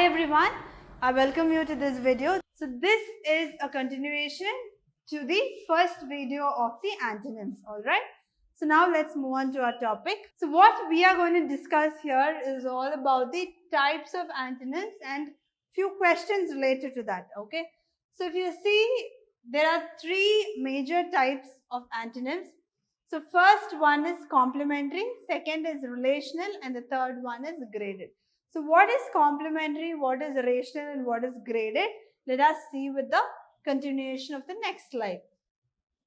everyone, I welcome you to this video. So this is a continuation to the first video of the antonyms, alright. So now let's move on to our topic. So what we are going to discuss here is all about the types of antonyms and few questions related to that, okay. So if you see, there are three major types of antonyms. So first one is complementary, second is relational, and the third one is graded. So what is complementary, what is relational, and what is graded? Let us see with the continuation of the next slide.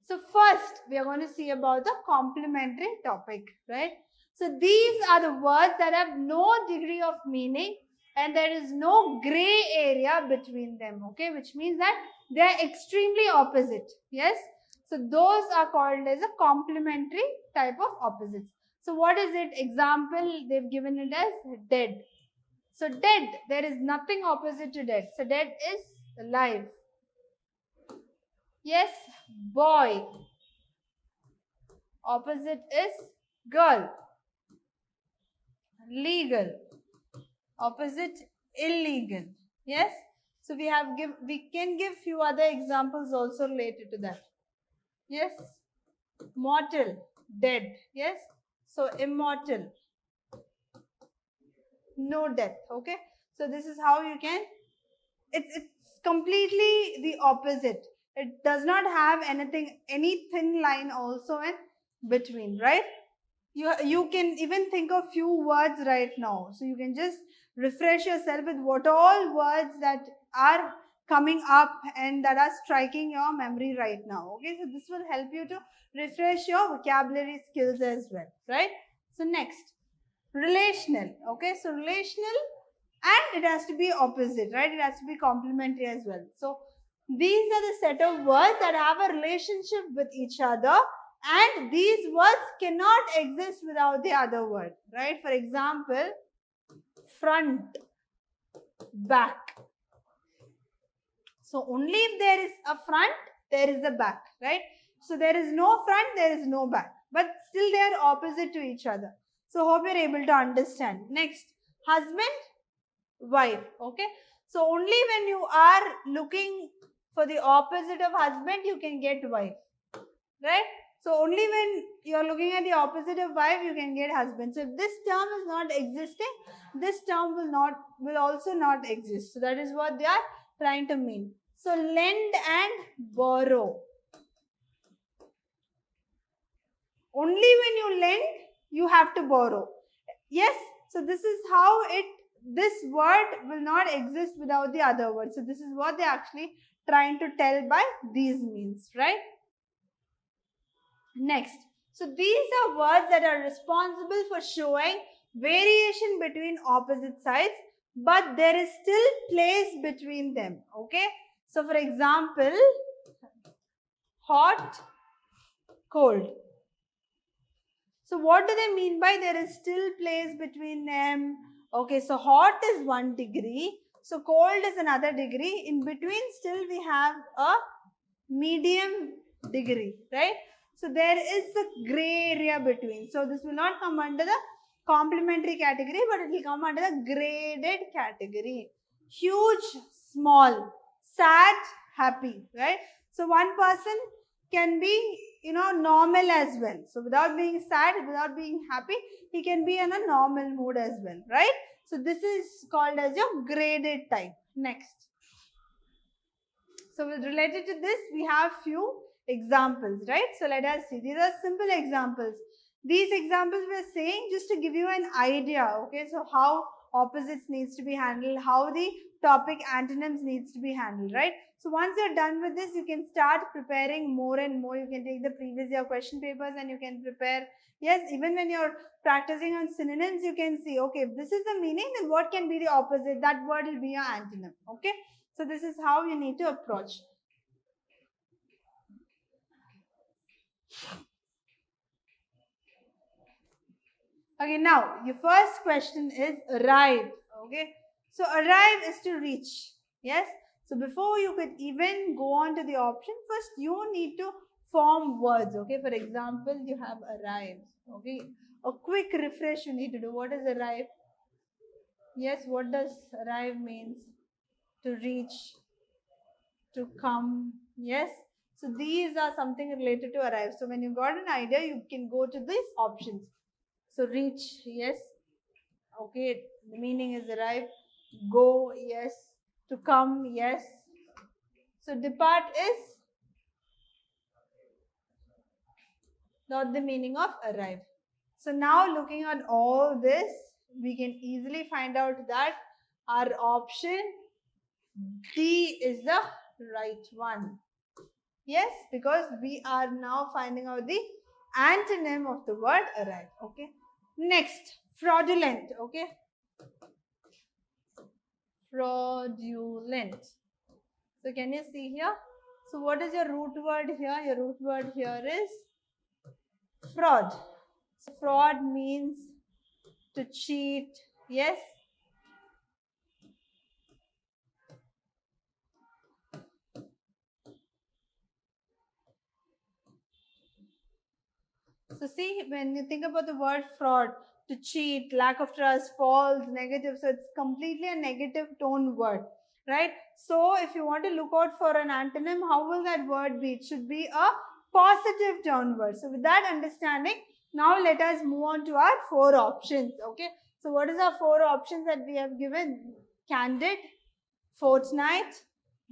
So first, we are going to see about the complementary topic, right? So these are the words that have no degree of meaning and there is no gray area between them, okay? Which means that they are extremely opposite, yes? So those are called as a complementary type of opposites. So what is it? Example, they've given it as dead. So dead, there is nothing opposite to dead. So dead is alive. Yes, boy. Opposite is girl. Legal. Opposite illegal. Yes. So we can give few other examples also related to that. Yes. Mortal, dead. Yes. So immortal, no death. Okay. So this is how you can. It's completely the opposite. It does not have any thin line also in between, right? You can even think of few words right now. So you can just refresh yourself with what all words that are coming up and that are striking your memory right now. Okay, so this will help you to refresh your vocabulary skills as well, right? So next, relational. Okay, so relational, and it has to be opposite, right? It has to be complementary as well. So these are the set of words that have a relationship with each other, and these words cannot exist without the other word, right? For example, front, back. So only if there is a front, there is a back, right? So there is no front, there is no back, but still they are opposite to each other. So hope you're able to understand. Next, husband, wife. Okay, so only when you are looking for the opposite of husband, you can get wife, right? So only when you are looking at the opposite of wife, you can get husband. So if this term is not existing, this term will also not exist. So that is what they are trying to mean. So lend and borrow. Only when you lend, you have to borrow. Yes, so this is how this word will not exist without the other word. So this is what they're actually trying to tell by these means, right? Next, so these are words that are responsible for showing variation between opposite sides, but there is still place between them, okay? So for example, hot, cold. So what do they mean by there is still place between them? Okay, so hot is 1 degree. So cold is another degree. In between still we have a medium degree, right? So there is a gray area between. So this will not come under the complementary category, but it will come under the graded category. Huge, small, sad, happy, right? So one person can be, normal as well. So without being sad, without being happy, he can be in a normal mood as well, right? So this is called as your graded type. Next. So related to this, we have few examples, right? So let us see. These are simple examples. These examples we are saying just to give you an idea, okay? So how opposites needs to be handled, how the topic antonyms needs to be handled, right? So once you're done with this, you can start preparing more and more. You can take the previous year question papers and you can prepare. Yes, even when you're practicing on synonyms, you can see, okay, if this is the meaning, then what can be the opposite? That word will be your antonym, okay? So this is how you need to approach. Okay, now your first question is arrive. Okay, so arrive is to reach. Yes, so before you could even go on to the option, first you need to form words. Okay, for example, you have arrive. Okay, a quick refresh you need to do. What is arrive? Yes, what does arrive means? To reach, to come. Yes. So these are something related to arrive. So when you got an idea, you can go to these options. So reach, yes. Okay, the meaning is arrive. Go, yes. To come, yes. So depart is not the meaning of arrive. So now looking at all this, we can easily find out that our option D is the right one. Yes, because we are now finding out the antonym of the word arrive. Okay. Next, fraudulent. Okay. Fraudulent. So can you see here? So what is your root word here? Your root word here is fraud. So fraud means to cheat. Yes. So see, when you think about the word fraud, to cheat, lack of trust, false, negative, so it's completely a negative tone word, right? So if you want to look out for an antonym, how will that word be? It should be a positive tone word. So with that understanding, now let us move on to our 4 options, okay? So what is our 4 options that we have given? Candid, forthright,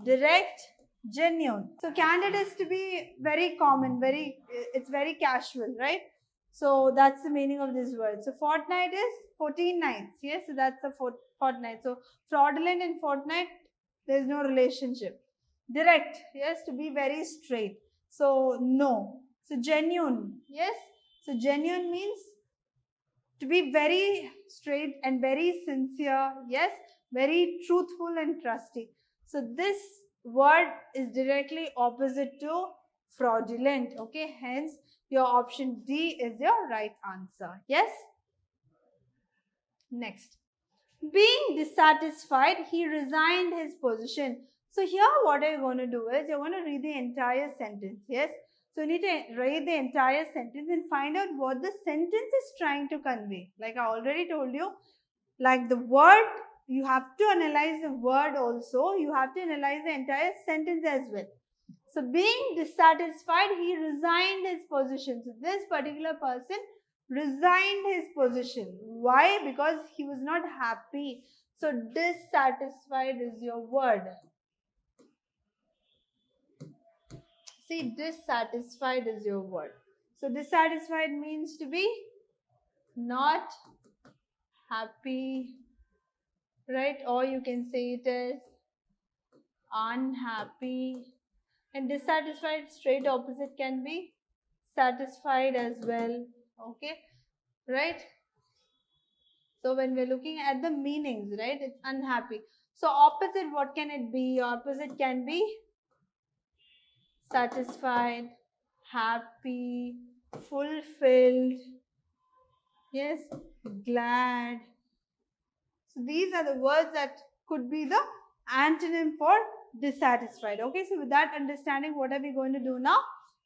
direct, genuine. So candid is to be very common, it's very casual, right? So that's the meaning of this word. So fortnight is 14 nights. Yes, so that's the fortnight. So fraudulent and fortnight, there's no relationship. Direct, yes, to be very straight. So no. So genuine, yes. So genuine means to be very straight and very sincere, yes, very truthful and trusty. So this word is directly opposite to fraudulent, okay? Hence, your option D is your right answer, yes? Next. Being dissatisfied, he resigned his position. So here what you're going to do is you're going to read the entire sentence, yes? So you need to read the entire sentence and find out what the sentence is trying to convey. Like I already told you, like the word, you have to analyze the word also. You have to analyze the entire sentence as well. So being dissatisfied, he resigned his position. So this particular person resigned his position. Why? Because he was not happy. So dissatisfied is your word. See, dissatisfied is your word. So dissatisfied means to be not happy, right? Or you can say it as unhappy. And dissatisfied, straight opposite can be satisfied as well. Okay, right? So when we're looking at the meanings, right, it's unhappy. So opposite, what can it be? Opposite can be satisfied, happy, fulfilled, yes, glad. So these are the words that could be the antonym for dissatisfied. Okay, so with that understanding, what are we going to do now?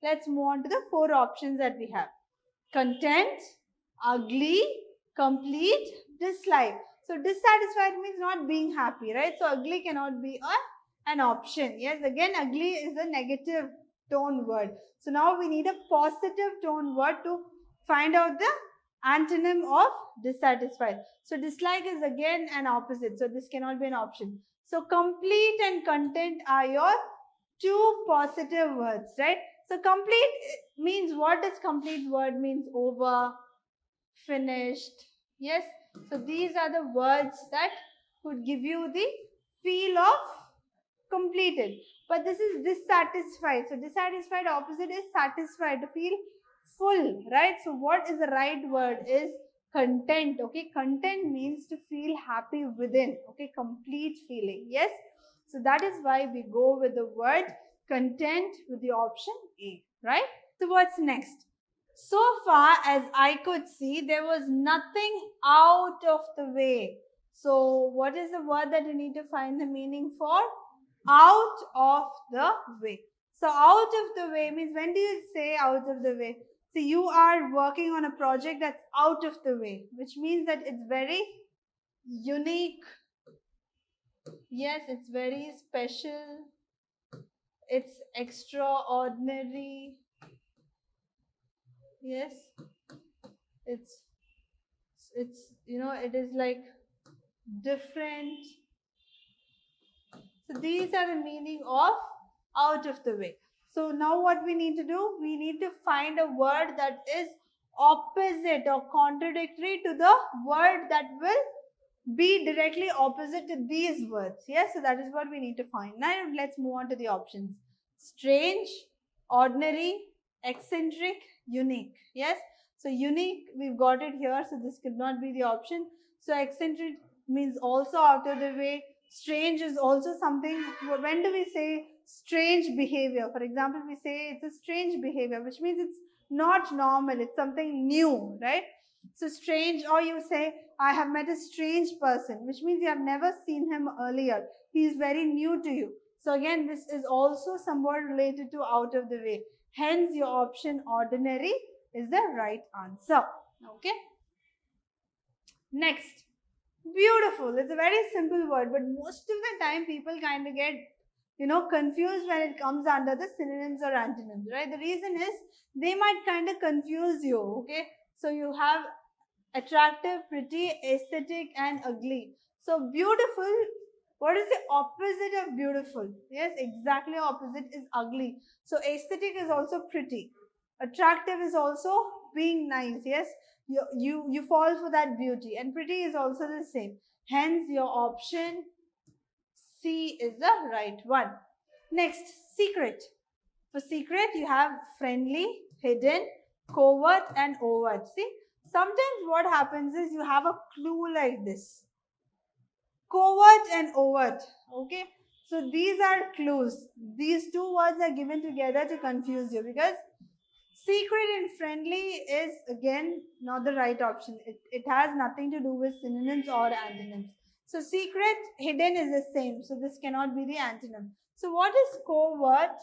Let's move on to the 4 options that we have. Content, ugly, complete, dislike. So dissatisfied means not being happy, right? So ugly cannot be an option. Yes, again ugly is a negative tone word. So now we need a positive tone word to find out the antonym of dissatisfied. So dislike is again an opposite. So this cannot be an option. So complete and content are your 2 positive words, right? So complete means, what does complete word means? Over, finished. Yes. So these are the words that could give you the feel of completed. But this is dissatisfied. So dissatisfied opposite is satisfied, to feel full, right? So what is the right word is content. Okay, content means to feel happy within. Okay, complete feeling. Yes. So that is why we go with the word content with the option A, right? So what's next? So far as I could see, there was nothing out of the way. So what is the word that you need to find the meaning for? Out of the way. So out of the way means, when do you say out of the way? So you are working on a project that's out of the way, which means that it's very unique. Yes, it's very special. It's extraordinary. Yes, it's it is like different. So these are the meaning of out of the way. So now what we need to do, we need to find a word that is opposite or contradictory to the word that will be directly opposite to these words. Yes, so that is what we need to find. Now let's move on to the options. Strange, ordinary, eccentric, unique. Yes, so unique, we've got it here, so this could not be the option. So eccentric means also out of the way. Strange is also something, when do we say strange behavior? For example, we say it's a strange behavior, which means it's not normal, it's something new, right? So strange, or you say, I have met a strange person, which means you have never seen him earlier. He is very new to you. So again, this is also somewhat related to out of the way. Hence, your option ordinary is the right answer. Okay. Next, beautiful. It's a very simple word, but most of the time people kind of get confused when it comes under the synonyms or antonyms, right? The reason is they might kind of confuse you. Okay, so you have attractive, pretty, aesthetic, and ugly. So beautiful, what is the opposite of beautiful? Yes, exactly opposite is ugly. So aesthetic is also pretty. Attractive is also being nice. Yes, you fall for that beauty, and pretty is also the same. Hence your option C is the right one. Next, secret. For secret, you have friendly, hidden, covert, and overt. See, sometimes what happens is you have a clue like this. Covert and overt. Okay. So these are clues. These two words are given together to confuse you, because secret and friendly is again not the right option. It has nothing to do with synonyms or antonyms. So secret, hidden is the same. So this cannot be the antonym. So what is covert?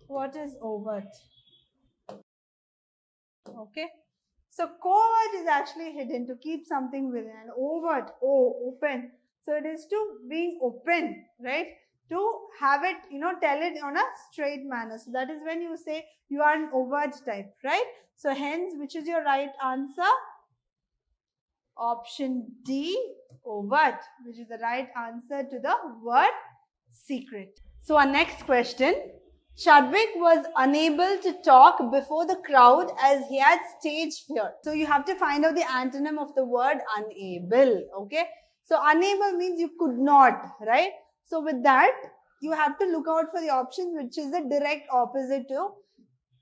What is overt? Okay. So covert is actually hidden, to keep something within, and overt, open. So it is to being open, right? To have it, tell it on a straight manner. So that is when you say you are an overt type, right? So hence, which is your right answer? Option D, overt, which is the right answer to the word secret. So our next question. Chadwick was unable to talk before the crowd as he had stage fear. So you have to find out the antonym of the word unable. Okay. So unable means you could not, right? So with that, you have to look out for the option which is the direct opposite to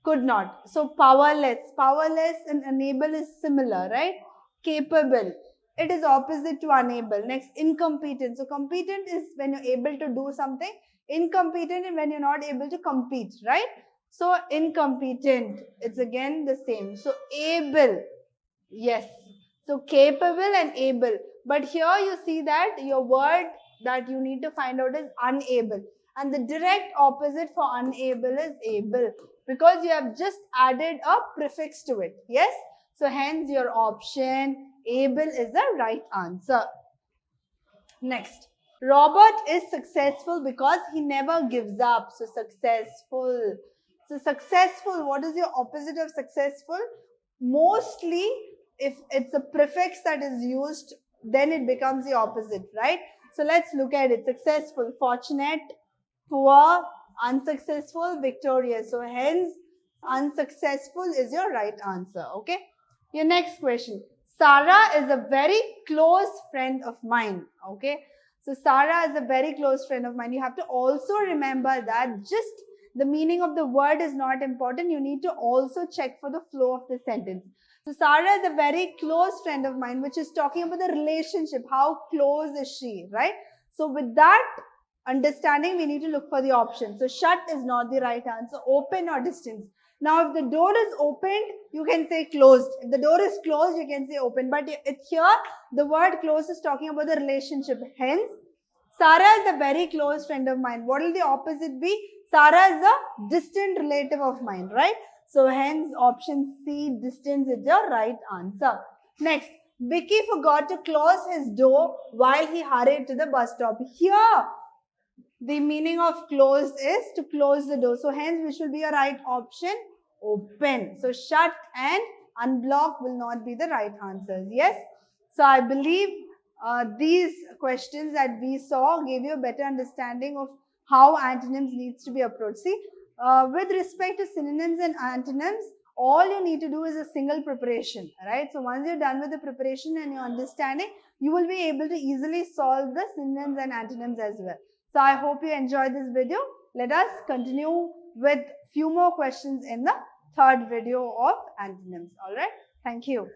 could not. So powerless. Powerless and unable is similar, right? Capable. It is opposite to unable. Next, incompetent. So competent is when you're able to do something. Incompetent is when you're not able to compete, right? So incompetent, it's again the same. So able, yes. So capable and able. But here you see that your word that you need to find out is unable. And the direct opposite for unable is able, because you have just added a prefix to it. Yes? So hence your option able is the right answer. Next. Robert is successful because he never gives up. So successful. So successful, what is your opposite of successful? Mostly, if it's a prefix that is used, then it becomes the opposite, right? So let's look at it. Successful, fortunate, poor, unsuccessful, victorious. So hence, unsuccessful is your right answer, okay? Your next question. Sarah is a very close friend of mine, okay? So Sarah is a very close friend of mine. You have to also remember that just the meaning of the word is not important. You need to also check for the flow of the sentence. So Sarah is a very close friend of mine, which is talking about the relationship. How close is she, right? So with that understanding, we need to look for the option. So shut is not the right answer. Open or distance. Now, if the door is opened, you can say closed. If the door is closed, you can say open. But it's here, the word close is talking about the relationship. Hence, Sarah is a very close friend of mine. What will the opposite be? Sarah is a distant relative of mine, right? So hence option C, distance is the right answer. Next, Vicky forgot to close his door while he hurried to the bus stop. Here, the meaning of close is to close the door. So hence, which will be your right option? Open. So shut and unblock will not be the right answers. Yes. So I believe these questions that we saw gave you a better understanding of how antonyms needs to be approached. See, with respect to synonyms and antonyms, all you need to do is a single preparation, right? So once you're done with the preparation and your understanding, you will be able to easily solve the synonyms and antonyms as well. So I hope you enjoyed this video. Let us continue with few more questions in the third video of antonyms. All right. Thank you.